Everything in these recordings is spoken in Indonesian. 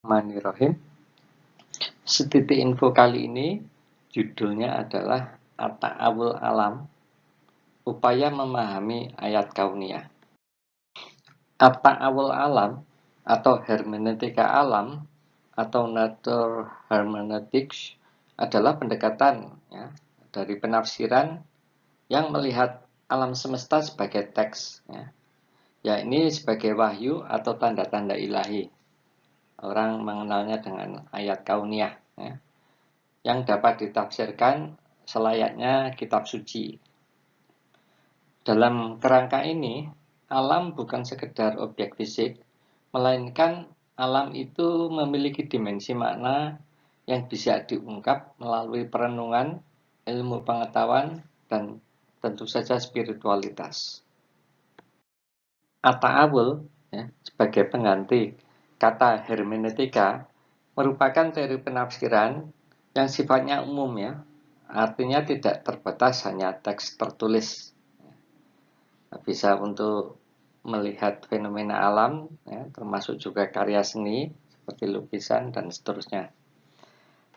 Bismillahirrahmanirrahim. Setitik info kali ini judulnya adalah At-Ta'awul Alam, upaya memahami ayat kauniyah. At-Ta'awul Alam atau hermeneutika alam atau nature hermeneutics adalah pendekatan dari penafsiran yang melihat alam semesta sebagai teks, yakni sebagai wahyu atau tanda-tanda ilahi. Orang mengenalnya dengan ayat kauniyah, yang dapat ditafsirkan selayaknya kitab suci. Dalam kerangka ini, alam bukan sekedar objek fisik, melainkan alam itu memiliki dimensi makna yang bisa diungkap melalui perenungan, ilmu pengetahuan, dan tentu saja spiritualitas. At-ta'awul sebagai pengganti kata hermeneutika merupakan teori penafsiran yang sifatnya umum, artinya tidak terbatas hanya teks tertulis. Bisa untuk melihat fenomena alam, termasuk juga karya seni seperti lukisan dan seterusnya.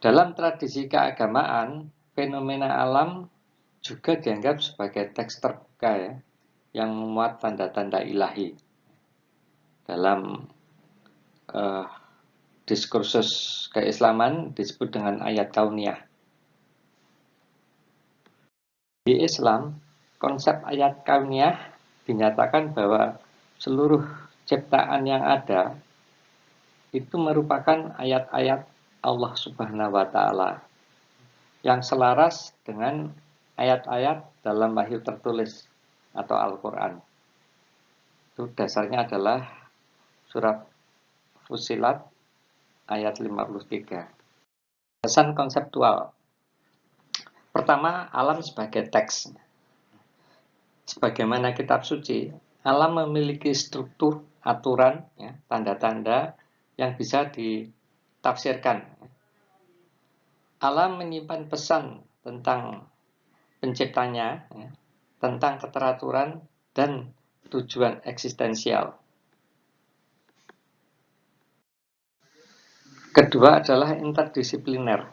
Dalam tradisi keagamaan, fenomena alam juga dianggap sebagai teks terbuka, yang memuat tanda-tanda ilahi. Dalam diskursus keislaman disebut dengan ayat kauniyah. Di Islam, konsep ayat kauniyah dinyatakan bahwa seluruh ciptaan yang ada itu merupakan ayat-ayat Allah Subhanahu wa Ta'ala yang selaras dengan ayat-ayat dalam wahyu tertulis atau Al-Quran. Itu dasarnya adalah surat Fussilat ayat 53. Pesan konseptual. Pertama, alam sebagai teks. Sebagaimana kitab suci, alam memiliki struktur, aturan, tanda-tanda yang bisa ditafsirkan. Alam menyimpan pesan tentang penciptanya, tentang keteraturan dan tujuan eksistensial. Kedua adalah interdisipliner,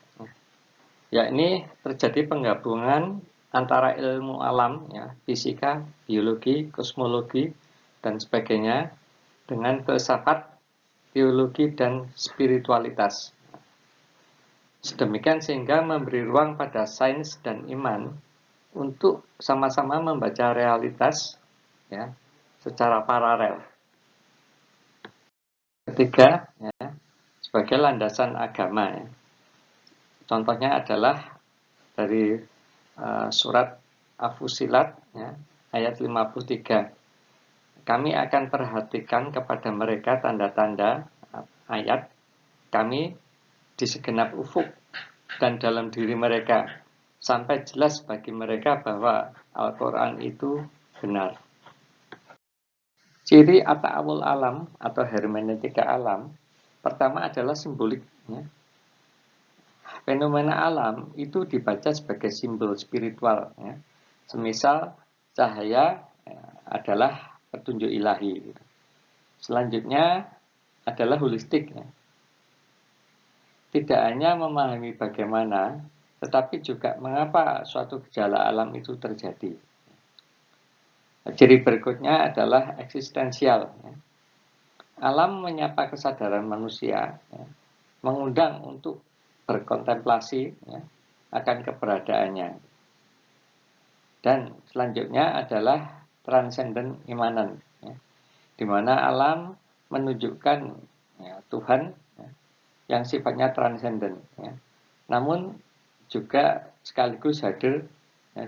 yakni terjadi penggabungan antara ilmu alam, fisika, biologi, kosmologi, dan sebagainya, dengan filsafat, teologi, dan spiritualitas. Sedemikian sehingga memberi ruang pada sains dan iman untuk sama-sama membaca realitas secara paralel. Ketiga, sebagai landasan agama. Contohnya adalah dari surat Fussilat ayat 53. Kami akan perhatikan kepada mereka tanda-tanda ayat kami di segenap ufuk dan dalam diri mereka sampai jelas bagi mereka bahwa Al-Quran itu benar. Ciri at-ta'awul alam atau hermeneutika alam pertama adalah simbolik. Fenomena alam itu dibaca sebagai simbol spiritual. Semisal cahaya adalah petunjuk ilahi. Selanjutnya adalah holistik. Tidak hanya memahami bagaimana, tetapi juga mengapa suatu gejala alam itu terjadi. Ciri berikutnya adalah eksistensial. Alam menyapa kesadaran manusia, mengundang untuk berkontemplasi akan keberadaannya. Dan selanjutnya adalah transenden imanan, di mana alam menunjukkan Tuhan yang sifatnya transenden, namun juga sekaligus hadir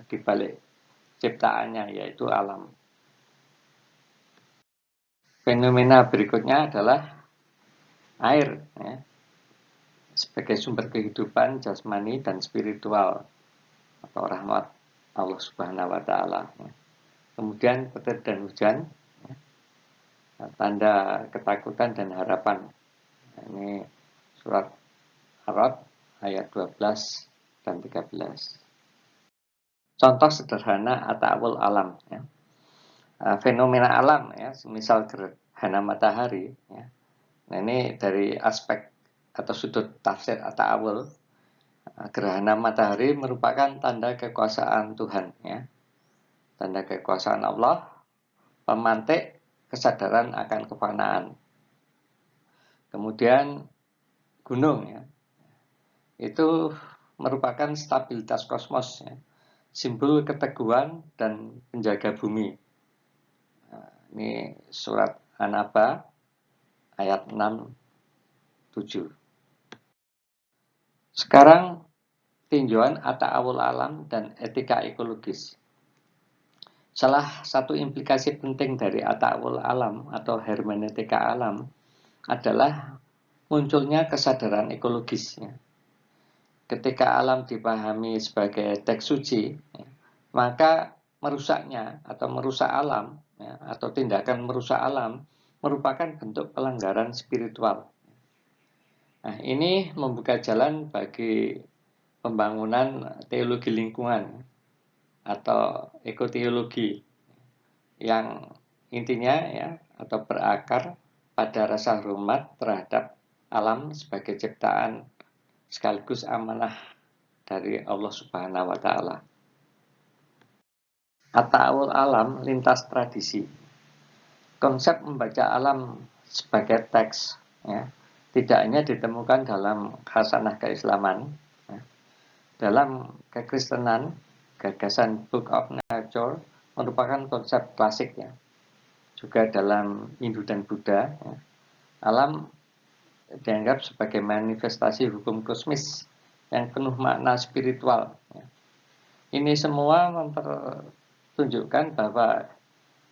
di balik ciptaannya, yaitu alam. Fenomena berikutnya adalah air, sebagai sumber kehidupan jasmani dan spiritual atau rahmat Allah Subhanahu wa Ta'ala. Kemudian petir dan hujan, tanda ketakutan dan harapan. Ini surat Ar-Ra'd ayat 12 dan 13. Contoh sederhana at-ta'awul alam. Fenomena alam, semisal gerhana matahari. Nah, ini dari aspek atau sudut tafsir at-ta'awul, gerhana matahari merupakan tanda kekuasaan Tuhan, ya. Tanda kekuasaan Allah, pemantik kesadaran akan kefanaan. Kemudian gunung, ya, itu merupakan stabilitas kosmos, ya, simbol keteguhan dan penjaga bumi. Nah, ini surat An-Naba ayat 6-7. Sekarang tinjauan at-ta'awul alam dan etika ekologis. Salah satu implikasi penting dari at-ta'awul alam atau hermeneutika alam adalah munculnya kesadaran ekologis, ya. Ketika alam dipahami sebagai teks suci, ya, maka merusaknya atau merusak alam, ya, atau tindakan merusak alam merupakan bentuk pelanggaran spiritual. Nah, ini membuka jalan bagi pembangunan teologi lingkungan atau ekoteologi yang intinya, ya, atau berakar pada rasa hormat terhadap alam sebagai ciptaan sekaligus amanah dari Allah Subhanahu wa Ta'ala. At-ta'awul alam lintas tradisi. Konsep membaca alam sebagai teks, ya, tidak hanya ditemukan dalam khasanah keislaman, ya. Dalam kekristenan, gagasan Book of Nature merupakan konsep klasik, ya. Juga dalam Hindu dan Buddha, ya, alam dianggap sebagai manifestasi hukum kosmis yang penuh makna spiritual, ya. Ini semua mempertunjukkan bahwa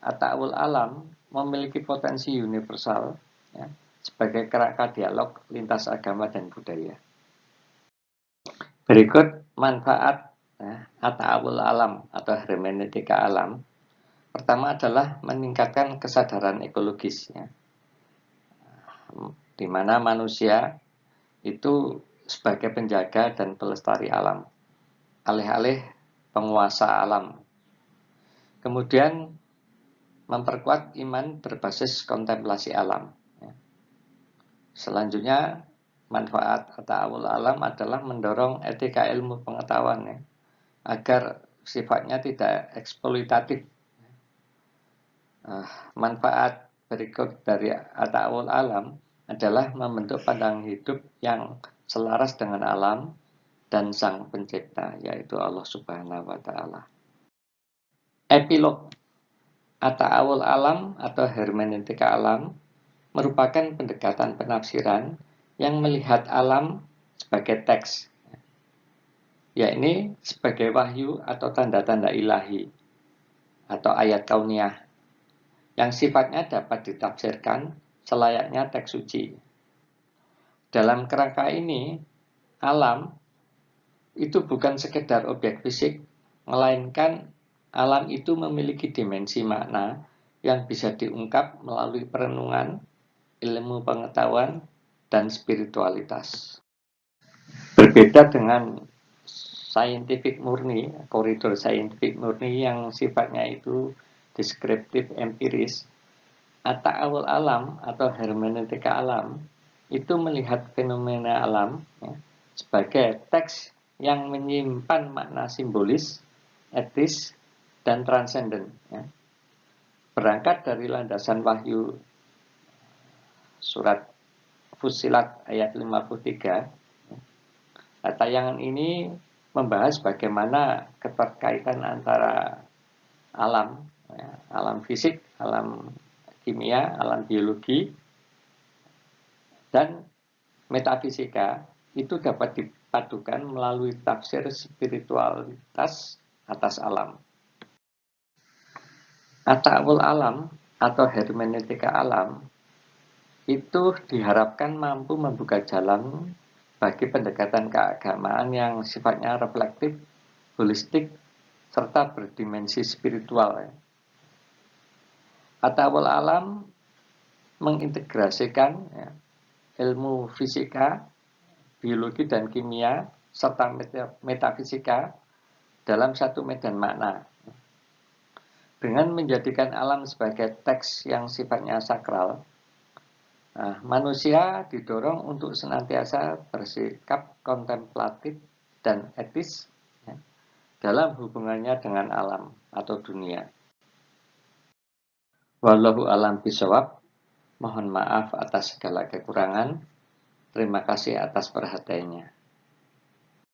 at-ta'awul alam memiliki potensi universal, ya, sebagai kerangka dialog lintas agama dan budaya. Berikut manfaat, ya, at-ta'awul alam atau hermeneutika alam. Pertama adalah meningkatkan kesadaran ekologis, ya, di mana manusia itu sebagai penjaga dan pelestari alam, alih-alih penguasa alam. Kemudian memperkuat iman berbasis kontemplasi alam, ya. Selanjutnya, manfaat at-ta'awul alam adalah mendorong etika ilmu pengetahuan, ya, agar sifatnya tidak eksploitatif. Manfaat berikut dari at-ta'awul alam adalah membentuk pandangan hidup yang selaras dengan alam dan sang pencipta, yaitu Allah Subhanahu wa Ta'ala. Epilog. At-ta'awul alam atau hermeneutika alam merupakan pendekatan penafsiran yang melihat alam sebagai teks, yakni sebagai wahyu atau tanda-tanda ilahi atau ayat kauniyah yang sifatnya dapat ditafsirkan selayaknya teks suci. Dalam kerangka ini, alam itu bukan sekedar objek fisik, melainkan alam itu memiliki dimensi makna yang bisa diungkap melalui perenungan, ilmu pengetahuan, dan spiritualitas. Berbeda dengan saintifik murni, koridor saintifik murni yang sifatnya itu deskriptif empiris, at-ta'awul alam atau hermeneutika alam itu melihat fenomena alam, ya, sebagai teks yang menyimpan makna simbolis, etis, dan transenden, ya. Berangkat dari landasan wahyu surat Fussilat ayat 53, ya. Tayangan ini membahas bagaimana keterkaitan antara alam, ya, alam fisik, alam kimia, alam biologi, dan metafisika itu dapat dipadukan melalui tafsir spiritualitas atas alam. At-ta'awul alam atau hermeneutika alam itu diharapkan mampu membuka jalan bagi pendekatan keagamaan yang sifatnya reflektif, holistik, serta berdimensi spiritual, ya. At-ta'awul alam mengintegrasikan, ya, ilmu fisika, biologi dan kimia, serta metafisika dalam satu medan makna. Dengan menjadikan alam sebagai teks yang sifatnya sakral, Nah, manusia didorong untuk senantiasa bersikap kontemplatif dan etis ya, dalam hubungannya dengan alam atau dunia. Wallahu alam bisawab. Mohon maaf atas segala kekurangan. Terima kasih atas perhatiannya.